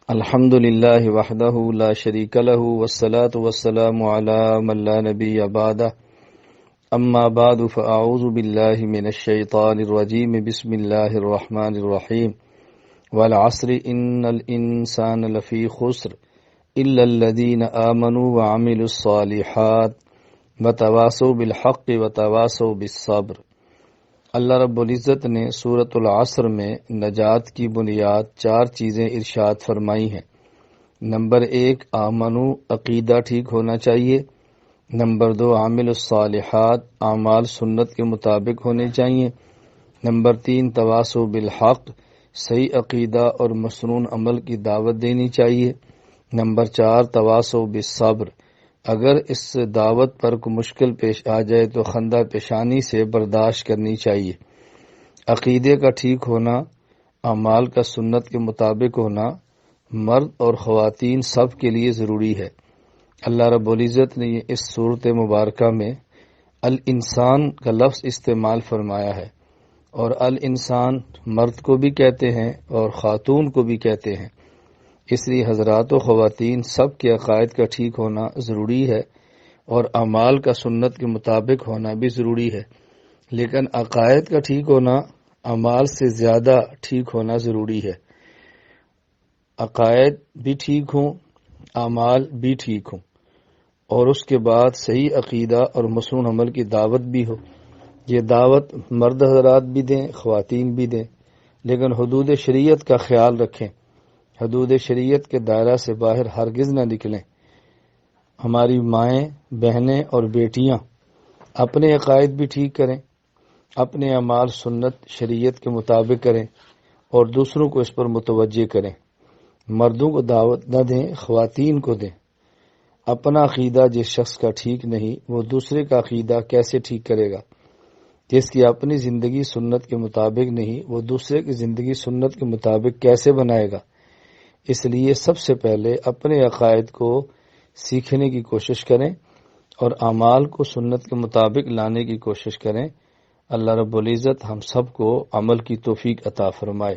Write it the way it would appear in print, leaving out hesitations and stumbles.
الحمد لله وحده لا شريك له والصلاة والسلام على من لا نبي بعده أما بعد فأعوذ بالله من الشيطان الرجيم بسم الله الرحمن الرحيم والعصر إن الإنسان لفي خسر إلا الذين آمنوا وعملوا الصالحات وتواصوا بالحق وتواصوا بالصبر۔ اللہ رب العزت نے سورۃ العصر میں نجات کی بنیاد 4 چیزیں ارشاد فرمائی ہیں۔ نمبر 1 آمنو، عقیدہ ٹھیک ہونا چاہیے۔ نمبر 2 عامل الصالحات، اعمال سنت کے مطابق ہونے چاہیے۔ نمبر 3 تواصوا بالحق، صحیح عقیدہ اور مسنون عمل کی دعوت دینی چاہیے۔ نمبر 4 تواصوا بالصبر، اگر اس دعوت پر کوئی مشکل پیش آ جائے تو خندہ پیشانی سے برداشت کرنی چاہیے۔ عقیدے کا ٹھیک ہونا، اعمال کا سنت کے مطابق ہونا مرد اور خواتین سب کے لیے ضروری ہے۔ اللہ رب العزت نے اس صورت مبارکہ میں الانسان کا لفظ استعمال فرمایا ہے، اور الانسان مرد کو بھی کہتے ہیں اور خاتون کو بھی کہتے ہیں۔ اس لیے حضرات و خواتین سب کے عقائد کا ٹھیک ہونا ضروری ہے، اور اعمال کا سنت کے مطابق ہونا بھی ضروری ہے، لیکن عقائد کا ٹھیک ہونا اعمال سے زیادہ ٹھیک ہونا ضروری ہے۔ عقائد بھی ٹھیک ہوں، اعمال بھی ٹھیک ہوں، اور اس کے بعد صحیح عقیدہ اور مسنون عمل کی دعوت بھی ہو۔ یہ دعوت مرد حضرات بھی دیں، خواتین بھی دیں، لیکن حدود شریعت کا خیال رکھیں، حدود شریعت کے دائرہ سے باہر ہرگز نہ نکلیں۔ ہماری مائیں، بہنیں اور بیٹیاں اپنے عقائد بھی ٹھیک کریں، اپنے اعمال سنت شریعت کے مطابق کریں، اور دوسروں کو اس پر متوجہ کریں۔ مردوں کو دعوت نہ دیں، خواتین کو دیں۔ اپنا عقیدہ جس شخص کا ٹھیک نہیں، وہ دوسرے کا عقیدہ کیسے ٹھیک کرے گا؟ جس کی اپنی زندگی سنت کے مطابق نہیں، وہ دوسرے کی زندگی سنت کے مطابق کیسے بنائے گا؟ اس لیے سب سے پہلے اپنے عقائد کو سیکھنے کی کوشش کریں اور اعمال کو سنت کے مطابق لانے کی کوشش کریں۔ اللہ رب العزت ہم سب کو عمل کی توفیق عطا فرمائے۔